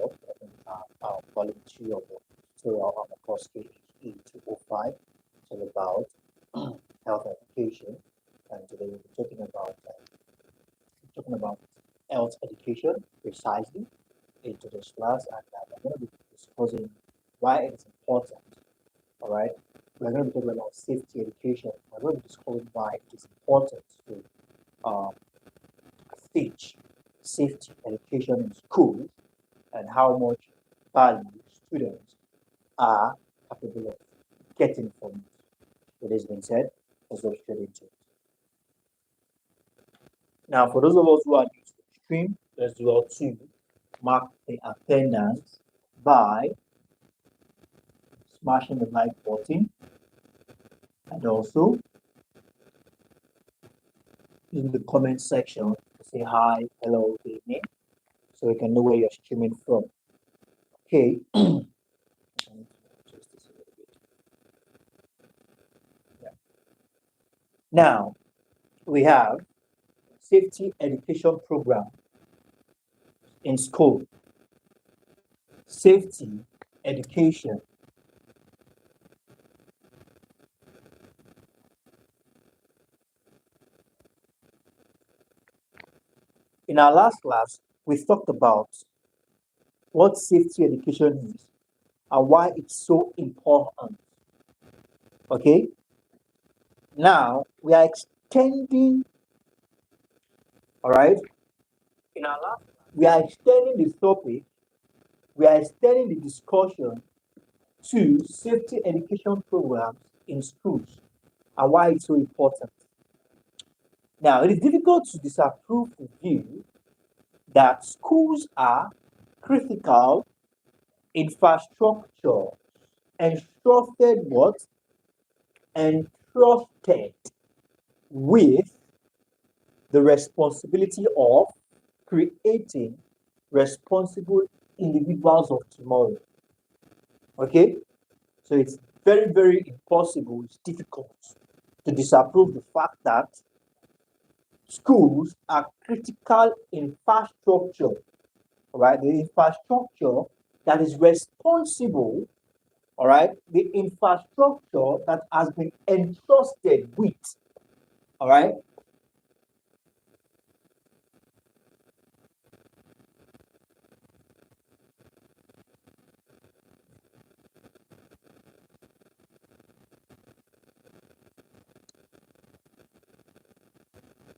12, and we have volume 2 of the tutorial on the course KHE205. It's all about health education, and today we'll be talking about health education precisely in today's class, and we're going to be discussing why it is important. All right, we're going to be talking about safety education. We're going to be discussing why it is important to teach safety education in schools and how much value students are capable of getting from it. With this being said, let's go straight into it. Now, for those of us who are new to the stream, let's do our to mark the attendance by smashing the like button and also in the comment section say hi, hello, good evening, so we can know where you're streaming from. Okay. Now we have safety education program in school. Safety education. In our last class, we talked about what safety education is and why it's so important. Okay? Now, we are extending, all right? In our last class, we are extending this topic, we are extending the discussion to safety education programs in schools and why it's so important. Now, it is difficult to disapprove the view that schools are critical infrastructure entrusted what? Entrusted with the responsibility of creating responsible individuals of tomorrow. Okay? So it's very, very impossible, it's difficult to disapprove the fact that schools are critical infrastructure, all right? The infrastructure that is responsible, all right? The infrastructure that has been entrusted with, all right?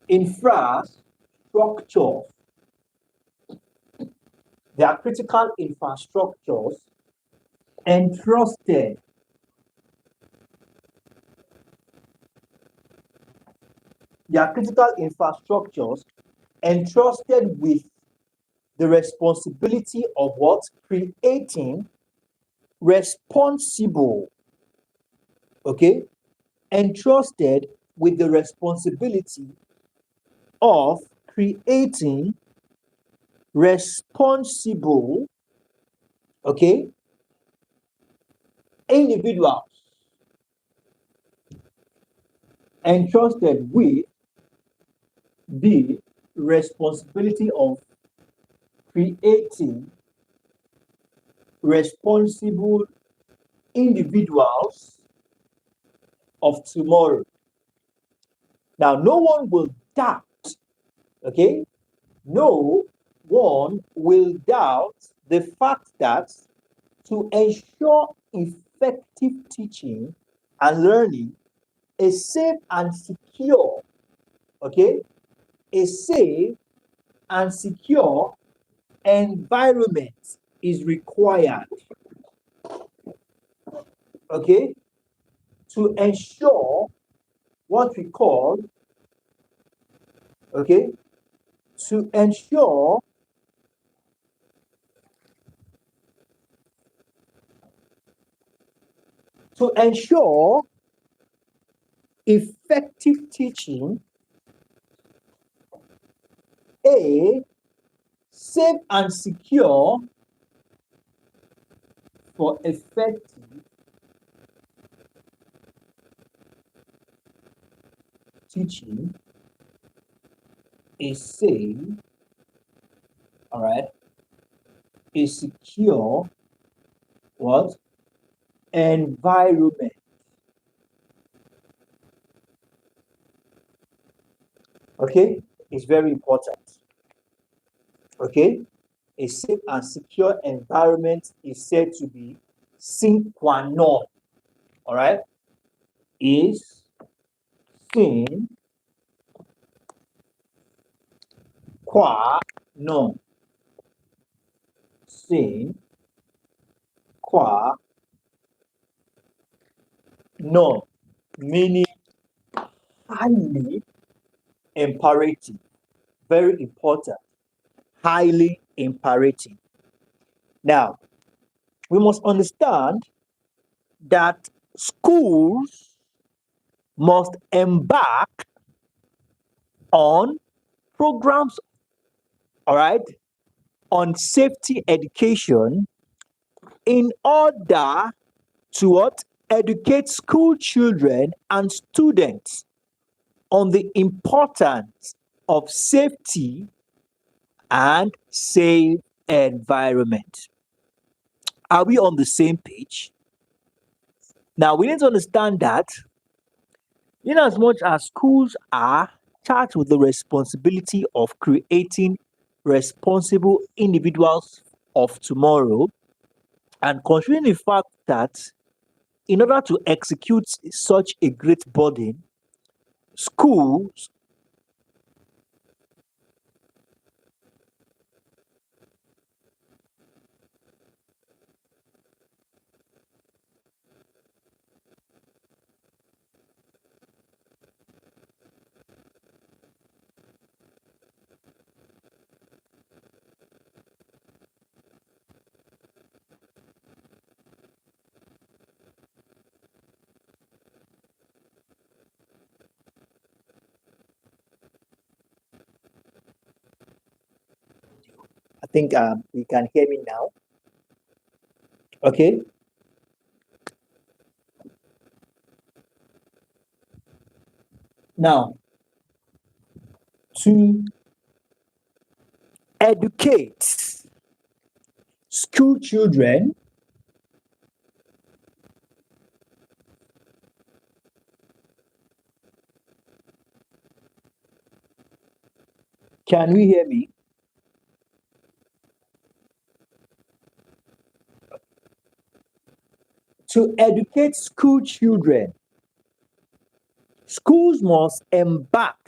Infrastructures. They are critical infrastructures entrusted. They are critical infrastructures entrusted with the responsibility of what? Creating responsible, okay? Entrusted with the responsibility of creating responsible, okay, individuals entrusted with the responsibility of creating responsible individuals of tomorrow. Now, no one will doubt, okay? No one will doubt the fact that to ensure effective teaching and learning, a safe and secure, okay, a safe and secure environment is required, okay, to ensure what we call, okay, to ensure effective teaching, a safe and secure for effective teaching is safe, all right, a secure what? Environment. Okay, it's very important. Okay, a safe and secure environment is said to be sine qua non. All right, is sine qua non. Sine qua non, meaning highly imperative. Very important. Highly imperative. Now, we must understand that schools must embark on programs, all right, on safety education in order to what? Educate school children and students on the importance of safety and safe environment. Are we on the same page? Now, we need to understand that in as much as schools are charged with the responsibility of creating responsible individuals of tomorrow, and considering the fact that in order to execute such a great burden, schools I think you can hear me now. Okay. Now, to educate school children, can we hear me? To educate school children, schools must embark,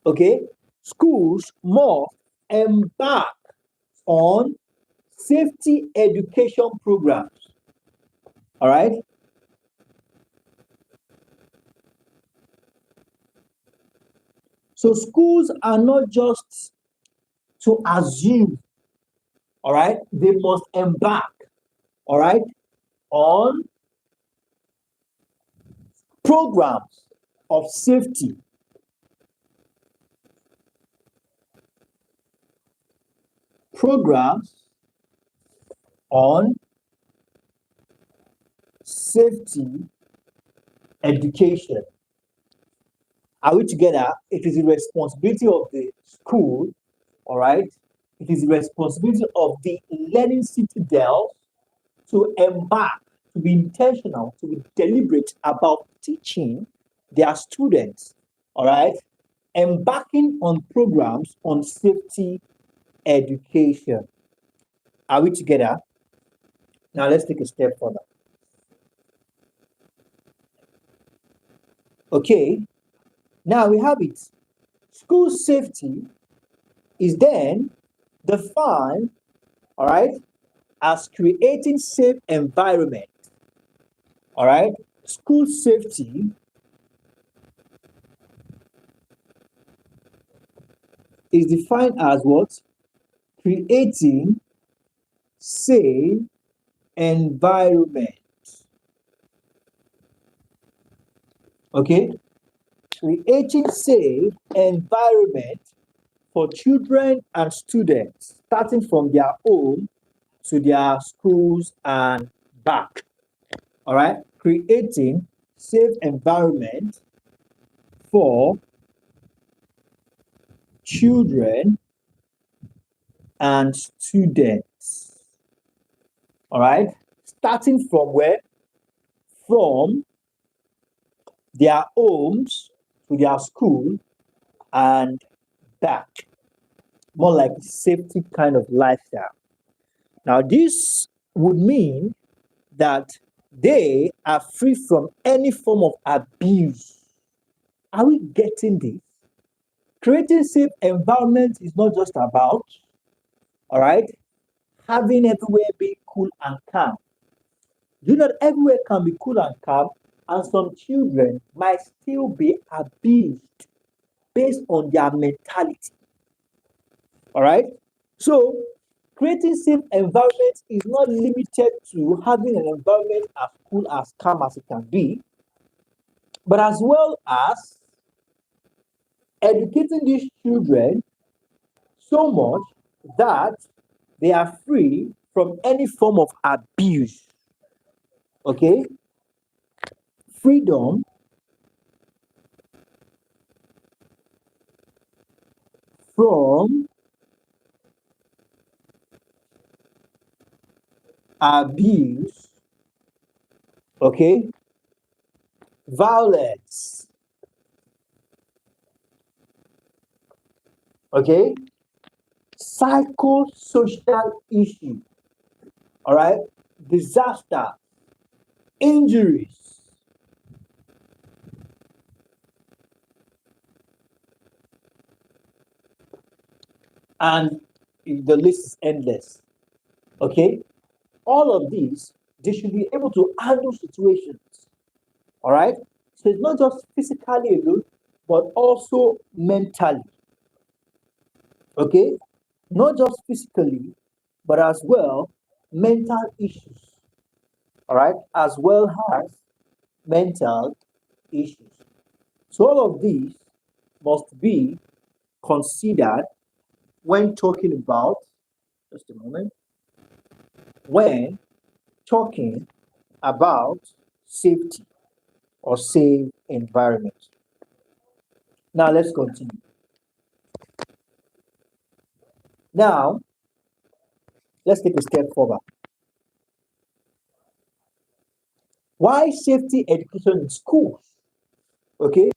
okay? Schools must embark on safety education programs, all right? So schools are not just to assume, all right? They must embark, all right, on programs of safety, programs on safety education. Are we together? It is the responsibility of the school, all right? It is the responsibility of the learning citadel to embark, to be intentional, to be deliberate about teaching their students, all right? Embarking on programs on safety education. Are we together? Now let's take a step further. Okay, now we have it. School safety is then defined, all right, as creating safe environment. All right, school safety is defined as what? Creating safe environment. Okay, creating safe environment for children and students, starting from their home to their schools and back. All right, creating safe environment for children and students. All right, starting from where? From their homes to their school and back. More like a safety kind of lifestyle. Now, this would mean that they are free from any form of abuse. Are we getting this? Creating safe environment is not just about, all right, having everywhere be cool and calm. You know that everywhere can be cool and calm, and some children might still be abused based on their mentality. All right. So creating safe environment is not limited to having an environment as cool as calm as it can be, but as well as educating these children so much that they are free from any form of abuse. Okay? Freedom from abuse. Okay? Violence. Okay? Psychosocial issue. All right? Disaster, injuries. And the list is endless. Okay? All of these, they should be able to handle situations. All right? So it's not just physically alone, but also mentally. Okay? Not just physically, but as well mental issues. All right? As well as mental issues. So all of these must be considered when talking about, just a moment, when talking about safety or safe environment. Now let's continue. Now let's take a step forward. Why safety education in schools? Okay.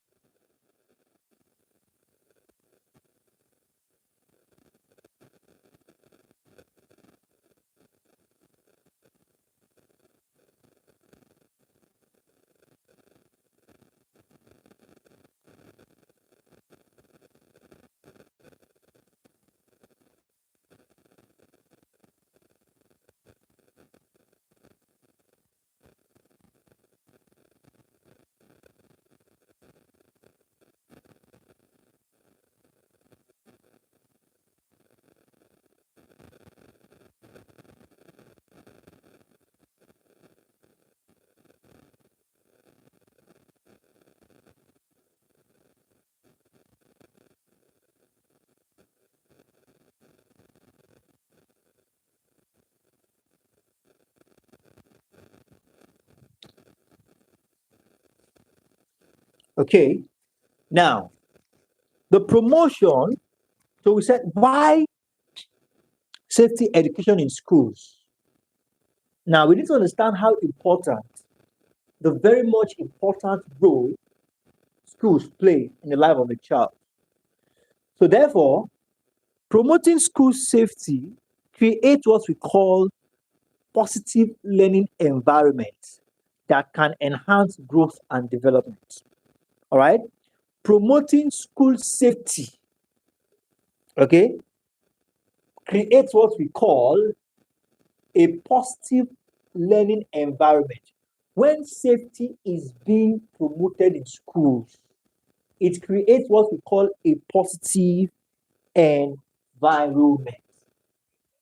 Okay. Now the promotion. So we said why safety education in schools. Now we need to understand how important, the very much important role schools play in the life of a child. So therefore, promoting school safety creates what we call positive learning environments that can enhance growth and development. All right. Promoting school safety, okay, creates what we call a positive learning environment. When safety is being promoted in schools, it creates what we call a positive environment.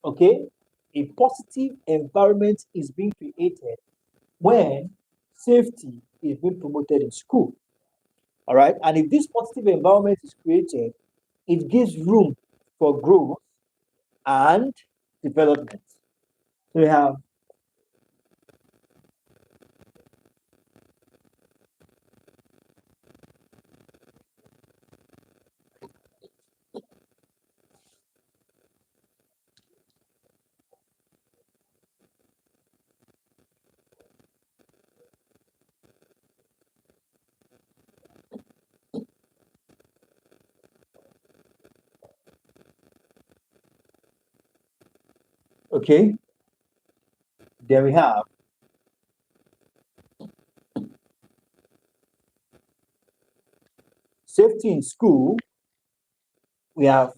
Okay? A positive environment is being created when safety is being promoted in school. All right? And if this positive environment is created, it gives room for growth and development. So we have Okay, there we have safety in school. We have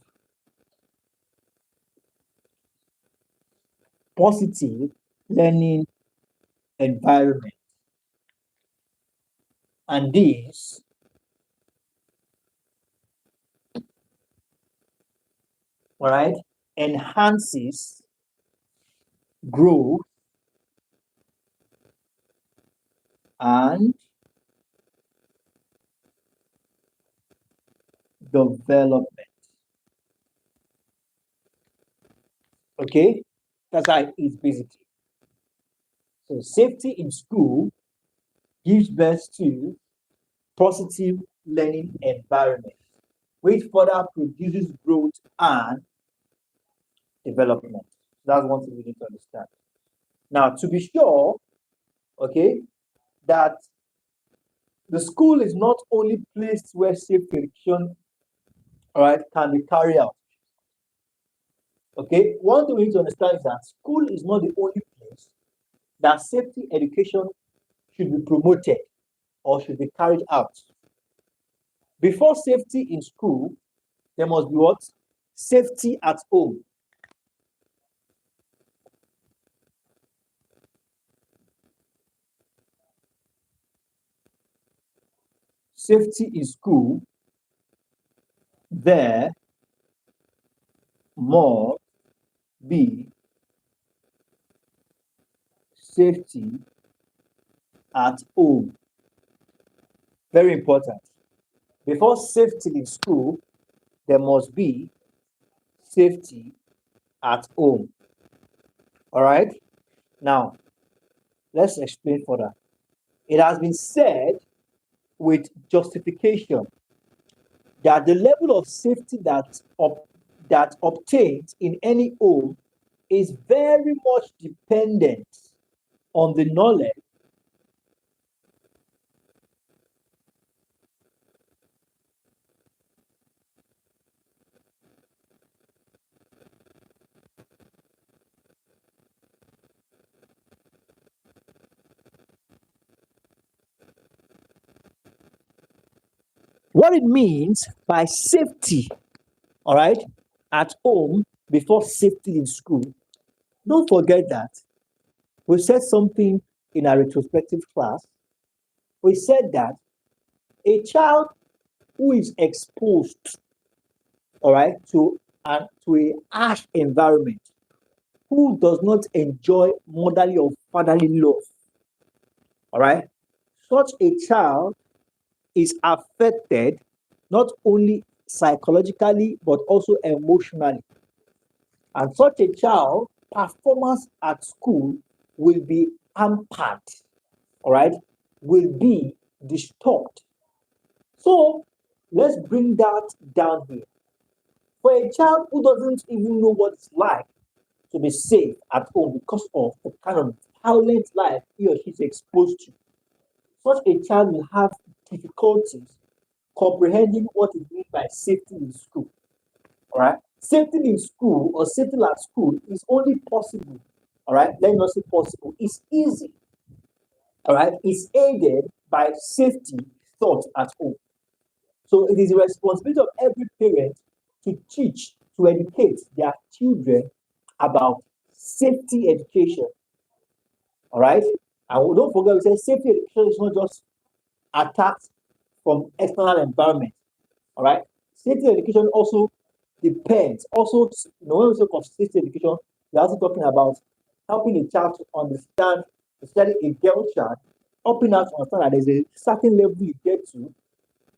positive learning environment, and this all right enhances growth and development. Okay, that's how it is basically. So safety in school gives birth to positive learning environment, which further produces growth and development. That's one thing we need to understand. Now, to be sure, okay, that the school is not only place where safety education, all right, can be carried out. Okay, one thing we need to understand is that school is not the only place that safety education should be promoted or should be carried out. Before safety in school, there must be what? Safety at home. Safety in school, there must be safety at home. Very important. Before safety in school, there must be safety at home. All right. Now, let's explain further. It has been said with justification that the level of safety that obtains in any home is very much dependent on the knowledge what it means by safety, all right, at home before safety in school. Don't forget that we said something in our retrospective class. We said that a child who is exposed, all right, to a harsh environment, who does not enjoy motherly or fatherly love, all right, such a child is affected not only psychologically but also emotionally. And such a child performance at school will be hampered, all right, will be disturbed. So let's bring that down here. For a child who doesn't even know what it's like to be safe at home because of the kind of violent life he or she is exposed to, such a child will have difficulties comprehending what it means by safety in school. All right, safety in school or safety at school is only possible. All right, let me not say possible. It's easy. All right, it's aided by safety thought at home. So it is the responsibility of every parent to teach, to educate their children about safety education. All right, and don't forget, we say safety education is not just attacks from external environment. All right, safety education also depends. Also, when we talk of safety education, we're also talking about helping a child to understand, especially a girl child, helping her to understand that there's a certain level you get to,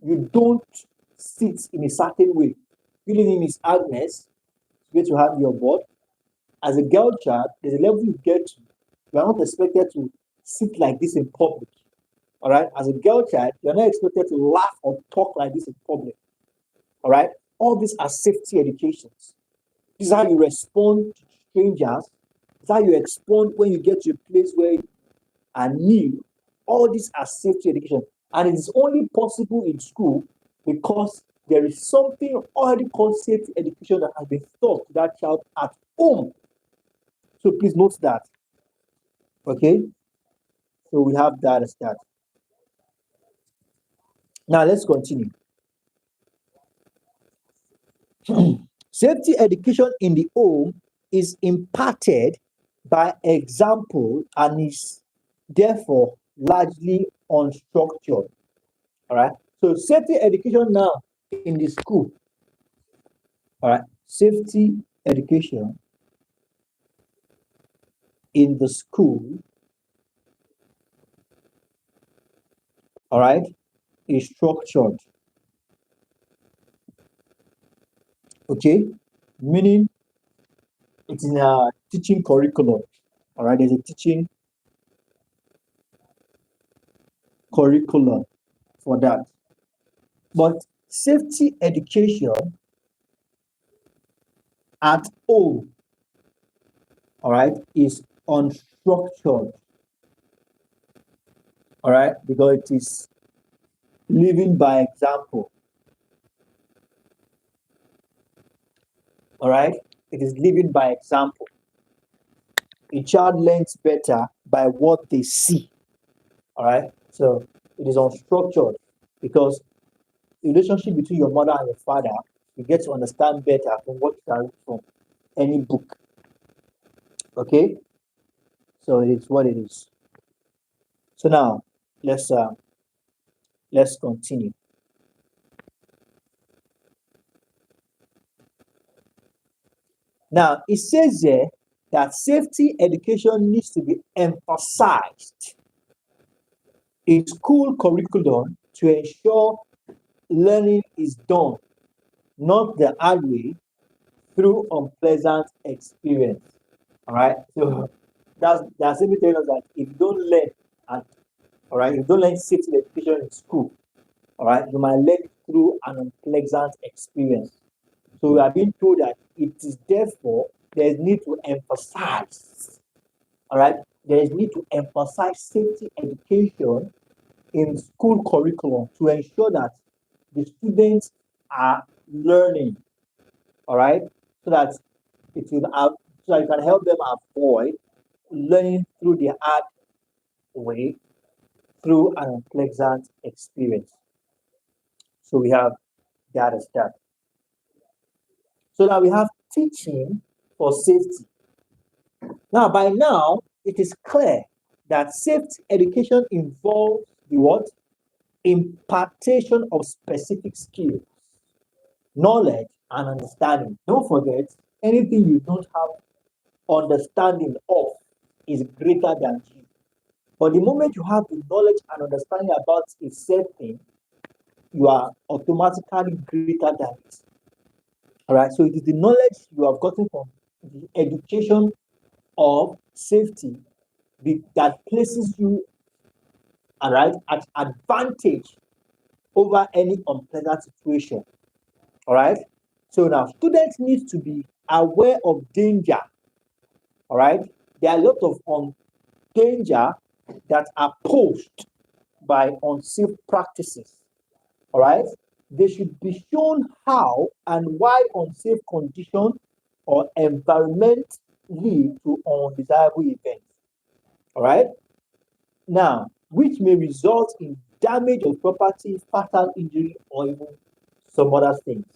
you don't sit in a certain way. Your name is Agnes, you get to have your board. As a girl child, there's a level you get to. You are not expected to sit like this in public. All right. As a girl child, you're not expected to laugh or talk like this in public. All right. All these are safety educations. This is how you respond to strangers. This is how you respond when you get to a place where you are new. All these are safety education. And it is only possible in school because there is something already called safety education that has been taught to that child at home. So please note that. Okay. So we have that as that. Now let's continue. Safety education in the home is imparted by example and is therefore largely unstructured. All right. So safety education now in the school. All right. Safety education in the school. All right. Is structured. Okay. Meaning it's in a teaching curriculum. All right. There's a teaching curriculum for that. But safety education at home, all right, is unstructured, all right, because it is living by example, all right, it is living by example. A child learns better by what they see, all right, so it is unstructured because the relationship between your mother and your father, you get to understand better from what you can read from any book, okay, so it's what it is. So now let's continue. Now, it says here that safety education needs to be emphasized in school curriculum to ensure learning is done, not the hard way, through unpleasant experience. All right. So that's simply telling us that if you don't learn, and all right, if you don't learn safety education in school, all right, you might learn it through an unpleasant experience. So we are being told that it is therefore there is need to emphasize, all right, there is need to emphasize safety education in school curriculum to ensure that the students are learning, all right, so that it will have, so that you can help them avoid learning through the hard way, through an unpleasant experience. So we have that as that. So now we have teaching for safety. Now, by now, it is clear that safety education involves the what? Impartation of specific skills, knowledge, and understanding. Don't forget, anything you don't have understanding of is greater than you. But the moment you have the knowledge and understanding about a certain thing, you are automatically greater than it. All right. So it is the knowledge you have gotten from the education of safety that places you, all right, at advantage over any unpleasant situation. All right. So now students need to be aware of danger. All right. There are a lot of danger that are posed by unsafe practices. All right. They should be shown how and why unsafe conditions or environment lead to undesirable events. All right. Now, which may result in damage of property, fatal injury, or even some other things.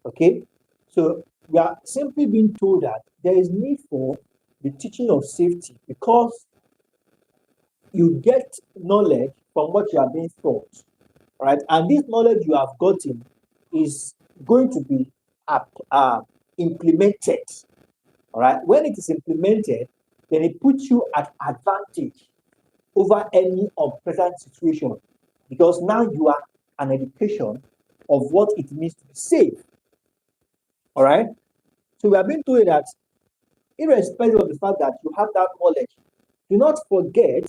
Okay. So we are simply being told that there is need for the teaching of safety because you get knowledge from what you are being taught, right? And this knowledge you have gotten is going to be implemented, all right? When it is implemented, then it puts you at advantage over any unpleasant situation because now you are an education of what it means to be safe, all right? So we are being told that irrespective of the fact that you have that knowledge, do not forget,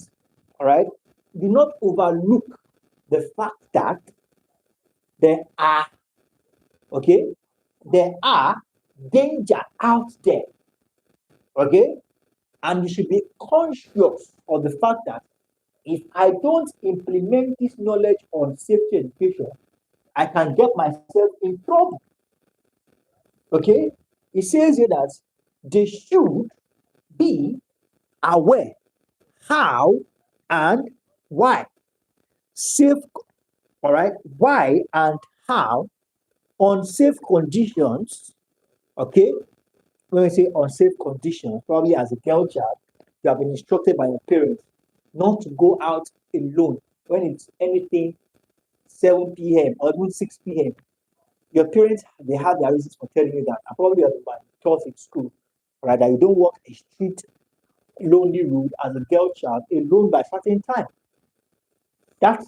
all right, do not overlook the fact that there are, okay, there are danger out there, okay, and you should be conscious of the fact that if I don't implement this knowledge on safety education, I can get myself in trouble, okay. It says here that they should Be aware how and why. Safe, all right, why and how unsafe conditions, okay? When we say unsafe conditions, probably as a girl child, you have been instructed by your parents not to go out alone when it's anything 7 p.m. or even 6 p.m. Your parents, they have their reasons for telling you that. And probably you have been taught in school, right, that you don't walk a street lonely road as a girl child alone by certain time. That,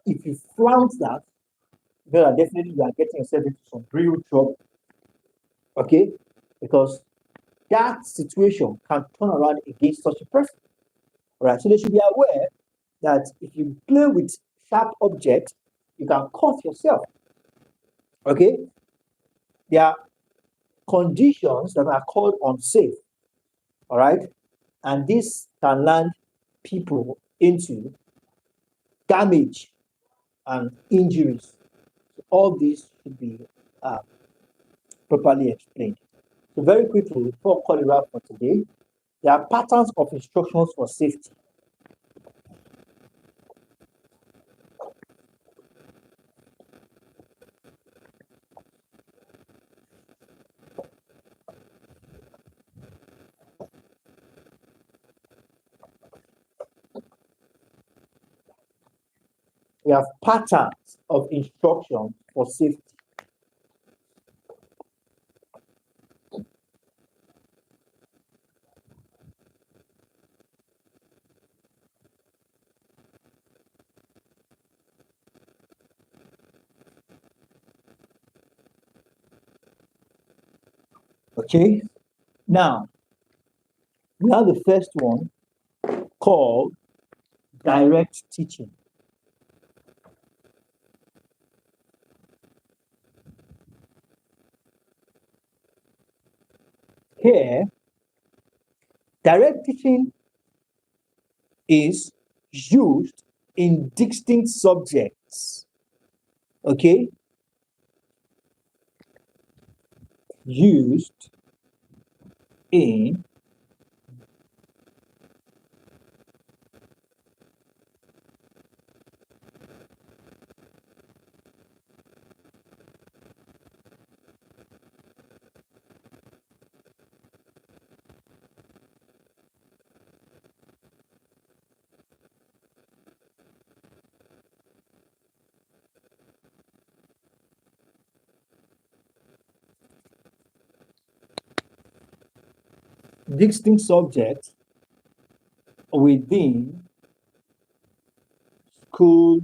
if you flout that, then definitely you are getting yourself into some real trouble, okay? Because that situation can turn around against such a person. All right, so they should be aware that if you play with sharp objects, you can cut yourself. Okay, there are conditions that are called unsafe. All right, and this can land people into damage and injuries. So all these should be uh, properly explained. So very quickly, before calling it out for today, there are patterns of instructions for safety. We have patterns of instruction for safety. Okay, now we have the first one called direct teaching. Here, direct teaching is used in distinct subjects. Okay, used in distinct subjects within school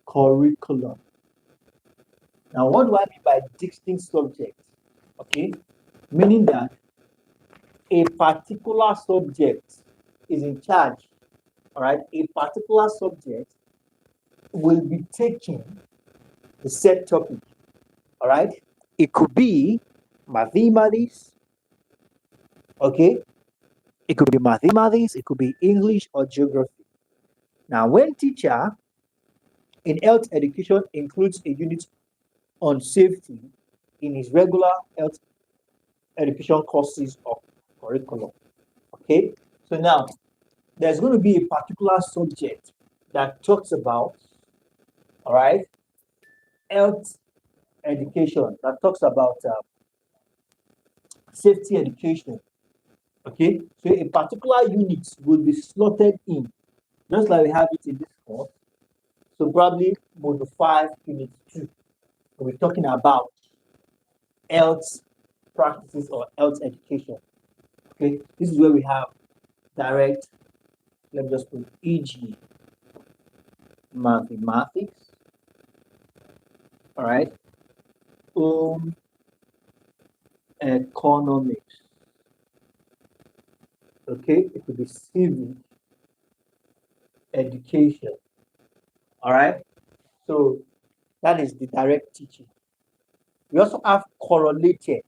curriculum. Now, what do I mean by distinct subjects? Okay, meaning that a particular subject is in charge. All right, a particular subject will be taking the set topic. All right, it could be mathematics. Okay, it could be mathematics, it could be English or geography. Now, when teacher in health education includes a unit on safety in his regular health education courses or curriculum. Okay, so now there's going to be a particular subject that talks about, all right, health education, that talks about safety education. Okay, so a particular unit will be slotted in, just like we have it in this course. So probably module 5, unit 2, we're talking about health practices or health education. Okay, this is where we have direct, let me just put e.g. mathematics, all right, home economics, okay, it could be civic education, all right. So that is the direct teaching. We also have correlated,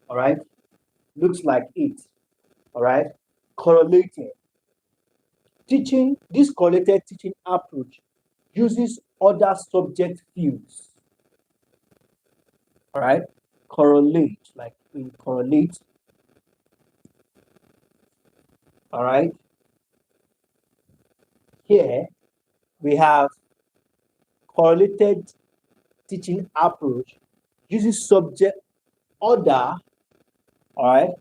all right, looks like it, all right, correlated teaching. This correlated teaching approach uses other subject fields, all right, correlate, like we correlate All right. Here we have correlated teaching approach uses subject order. All right.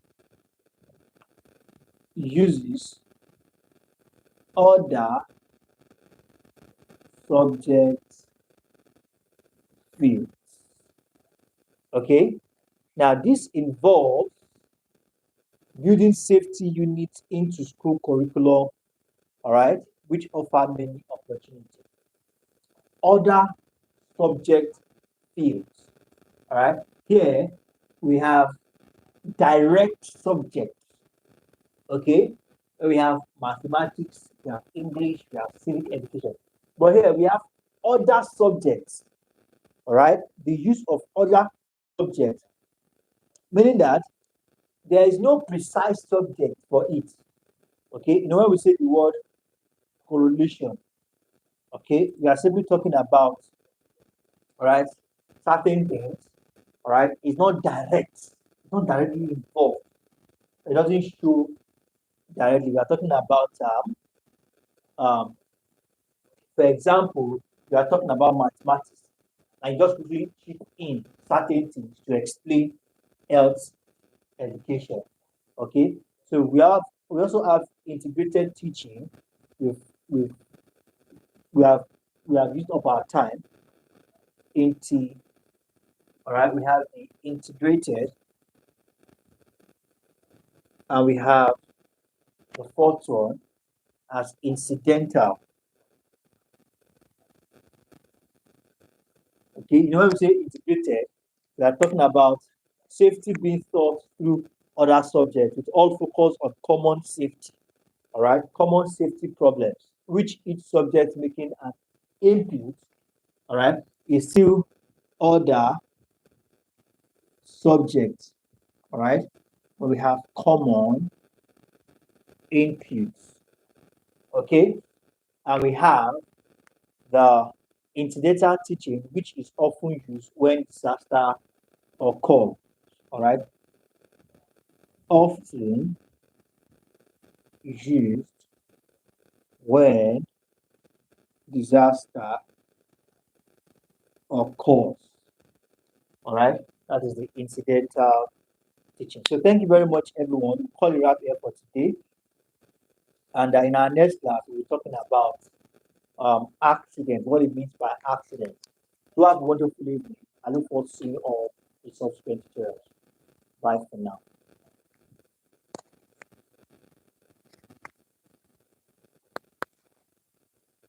Uses order subject fields. Okay. Now this involves building safety units into school curriculum, all right, which offer many opportunities. Other subject fields, all right. Here we have direct subjects, okay. We have mathematics, we have English, we have civic education. But here we have other subjects, all right. The use of other subjects, meaning that there is no precise subject for it. Okay, you know when we say the word correlation, okay, we are simply talking about, all right, certain things, all right, it's not direct, it's not directly involved, it doesn't show directly. We are talking about, um, for example, we are talking about mathematics, and you just quickly chip in certain things to explain health education, okay. So we also have integrated teaching. We've, we've, we have used up our time into, all right, we have the integrated, and we have the fourth one as incidental. Okay, you know when we say integrated, we are talking about safety being taught through other subjects with all focus on common safety. All right, common safety problems, which each subject making an input, all right, is still other subjects. All right, when we have common inputs. Okay, and we have the incidental teaching, which is often used when disaster occurs. All right, often used when disaster occurs. All right, that is the incidental teaching. So thank you very much, everyone. We'll call it up here for today. And in our next class, we'll be talking about accident, what it means by accident. Do have a wonderful evening. I look forward to seeing you all in subsequent tutorials. Bye for now.